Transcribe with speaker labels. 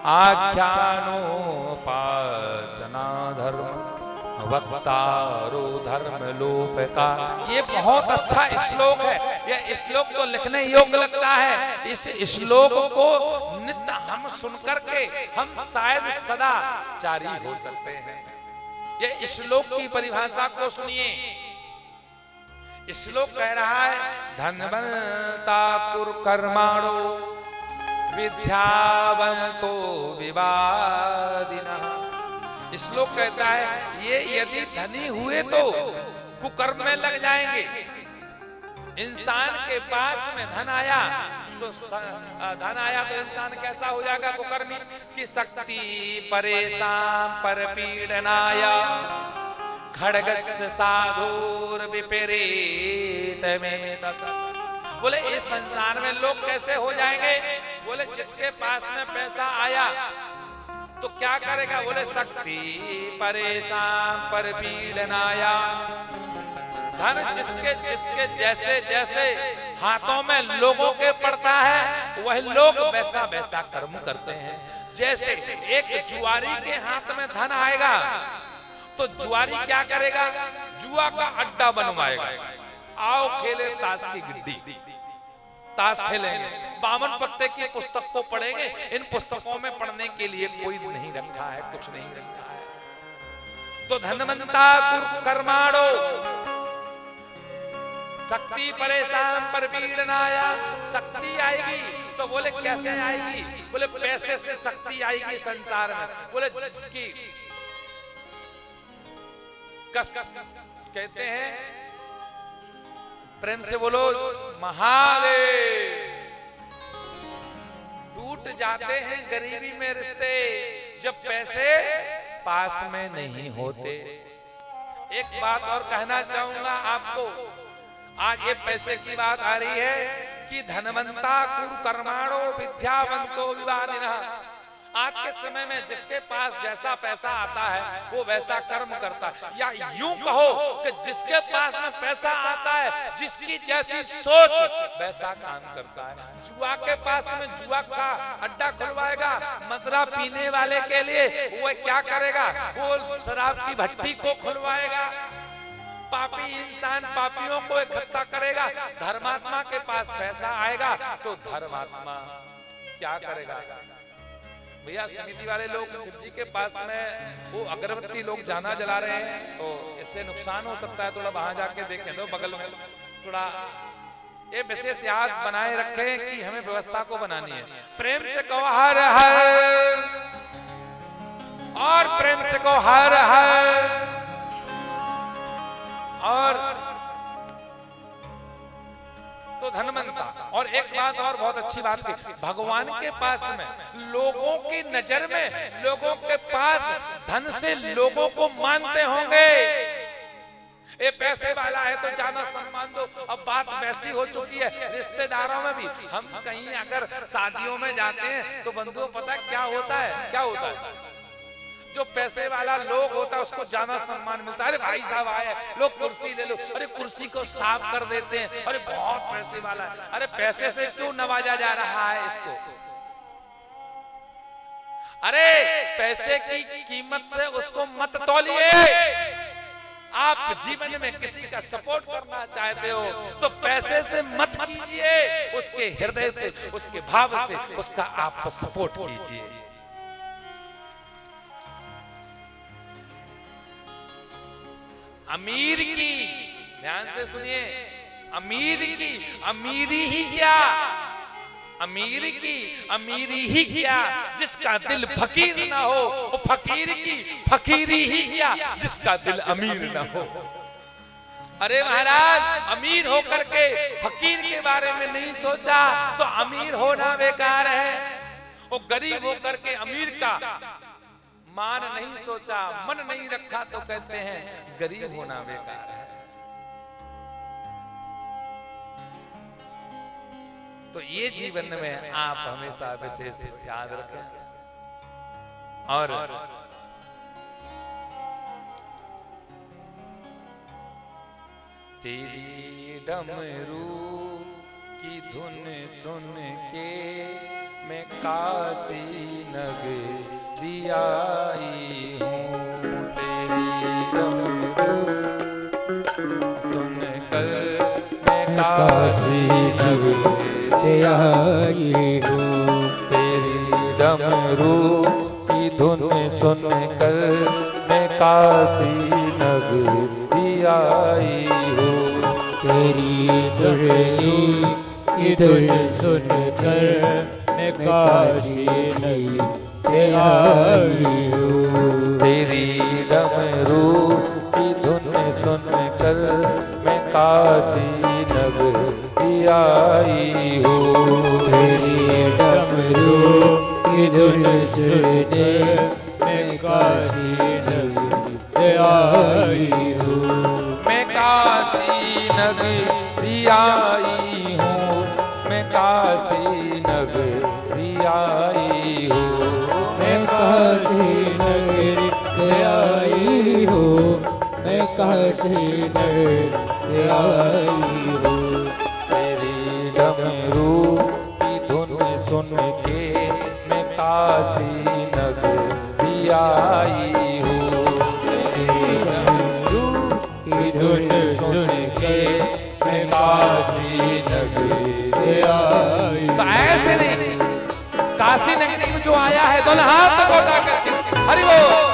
Speaker 1: आख्यानोपासना धर्म वक्तारो धर्म लोप का। ये बहुत अच्छा श्लोक है। यह श्लोक तो लिखने योग्य लगता है। इस श्लोक को नित्य हम सुनकर के हम शायद सदा जारी हो सकते हैं। ये श्लोक की परिभाषा को सुनिए। श्लोक कह रहा है धनवंता कुर कर्माणो विद्यावंतो विवादिनः। श्लोक कहता है ये यदि धनी हुए तो कुकर्म में लग जाएंगे। इंसान के पास में धन आया तो इंसान कैसा हो जाएगा कुकर्मी कि शक्ति परेशान पर पीड़नाया खड़गस्य साधुर विपरीत में। बोले इस संसार में लोग कैसे हो जाएंगे? बोले जिसके पास में पैसा आया तो क्या करेगा? बोले शक्ति परेशान पर पीड़नाया। धन जिसके जिसके जैसे जैसे हाथों में लोगों के पड़ता है वह लोग वैसा वैसा कर्म करते हैं। जैसे एक जुआरी के हाथ में धन आएगा तो जुआरी क्या करेगा? जुआ का अड्डा बनवाएगा। आओ खेले ताश की गिड्डी, ताश खेलेंगे। 52 पत्ते की पुस्तक को पढ़ेंगे। इन पुस्तकों में पढ़ने के लिए कोई नहीं रखा है, कुछ नहीं रखा है। तो धनवंता कर्माणो शक्ति परेशान पर पीड़नाया। शक्ति आएगी तो बोले कैसे आएगी? बोले पैसे से शक्ति आएगी संसार में। बोले जिसकी कहते हैं प्रेम से बोलो महादेव। टूट जाते हैं गरीबी में रिश्ते जब पैसे पास में नहीं होते। एक बात और कहना चाहूंगा आपको। आज ये पैसे की बात आ रही है कि धनवंता कुरु कर्माणो विद्यावंतो विवादिनः। आज के समय में जिसके पास जैसा पैसा आता है वो वैसा कर्म करता है। या यूं कहो कि जिसके पास में पैसा आता है जिसकी जैसी सोच वैसा काम करता है। जुआ के पास में जुआ का अड्डा खुलवाएगा मदरा पीने वाले के लिए। वो क्या करेगा? वो शराब की भट्टी को खुलवाएगा। पापी इंसान पापियों को इकट्ठा करेगा। धर्मात्मा के पास पैसा आएगा तो धर्मात्मा क्या करेगा? भैया समिति वाले लोग शिव जी के पास में वो अगरबत्ती लोग जाना जला रहे हैं तो इससे नुकसान हो सकता है। थोड़ा वहां जाके देखें दो बगल में। थोड़ा ये विशेष याद बनाए रखें कि हमें व्यवस्था को बनानी है। प्रेम से कहो हर हर, और प्रेम से कहो हर हर। और तो धनवंता। और एक बात और बहुत अच्छी बात की, भगवान के पास में लोगों की नजर में लोगों के पास धन से लोगों को मानते होंगे। ये पैसे वाला है तो ज्यादा सम्मान दो। अब बात वैसी हो चुकी है रिश्तेदारों में भी। हम कहीं अगर शादियों में जाते हैं तो बंधुओं पता क्या होता है? क्या होता है? जो पैसे वाला लोग होता है उसको ज्यादा सम्मान मिलता है। अरे भाई साहब आए, लोग कुर्सी ले लो। अरे कुर्सी को साफ कर देते हैं। अरे बहुत पैसे वाला है। अरे पैसे से क्यों नवाजा जा रहा है इसको? अरे पैसे की कीमत से उसको मत तौलिए। आप जीवन में किसी का सपोर्ट करना चाहते हो तो पैसे से मत कीजिए, उसके हृदय से, उसके भाव से उसका आप सपोर्ट कीजिए। अमीर की, ध्यान से सुनिए, अमीर की अमीरी ही क्या, अमीर की अमीरी ही क्या जिसका दिल फकीर ना हो। वो फकीर की फकीरी ही क्या जिसका दिल अमीर ना हो। अरे महाराज, अमीर होकर के फकीर के बारे में नहीं सोचा तो अमीर होना बेकार है। वो गरीब होकर के अमीर का मान नहीं सोचा, मन नहीं रखा तो कहते हैं गरीब होना बेकार है। तो ये जीवन में आप हमेशा विशेष याद रखें। और तेरी डमरू की धुन सुन के मैं काशी नगरी आई हूँ। तेरी डमरू सुनकर मैं काशी नगरी
Speaker 2: से आई हूँ।
Speaker 1: तेरी डमरू की धुन सुनकर मैं काशी नगरी आई हूँ।
Speaker 2: तेरी मुरली की धुन सुनकर मैं काशी नगरी से आई हूँ।
Speaker 1: तेरी डमरू की धुन सुनकर मैं काशी नगरी आई हूँ।
Speaker 2: तेरी डमरू की धुन सुनने मैं काशी नगरी से आई हूँ।
Speaker 1: मैं काशी नगरी आई हूँ। मैं काशी नगरी आई हूँ।
Speaker 2: मैं काशी नगरी से आई हूँ। मैं काशी नगरी आई हूँ।
Speaker 1: तेरी डमरू की धुन सुन के मैं काशी नगरी आई हूँ। तेरी डमरू
Speaker 2: की धुन सुन के
Speaker 1: मैं काशी नगरी
Speaker 2: आई।
Speaker 1: तो ऐसे नहीं, काशी नगरी में जो आया है दोनों हाथ को उठा करके हरि बोल।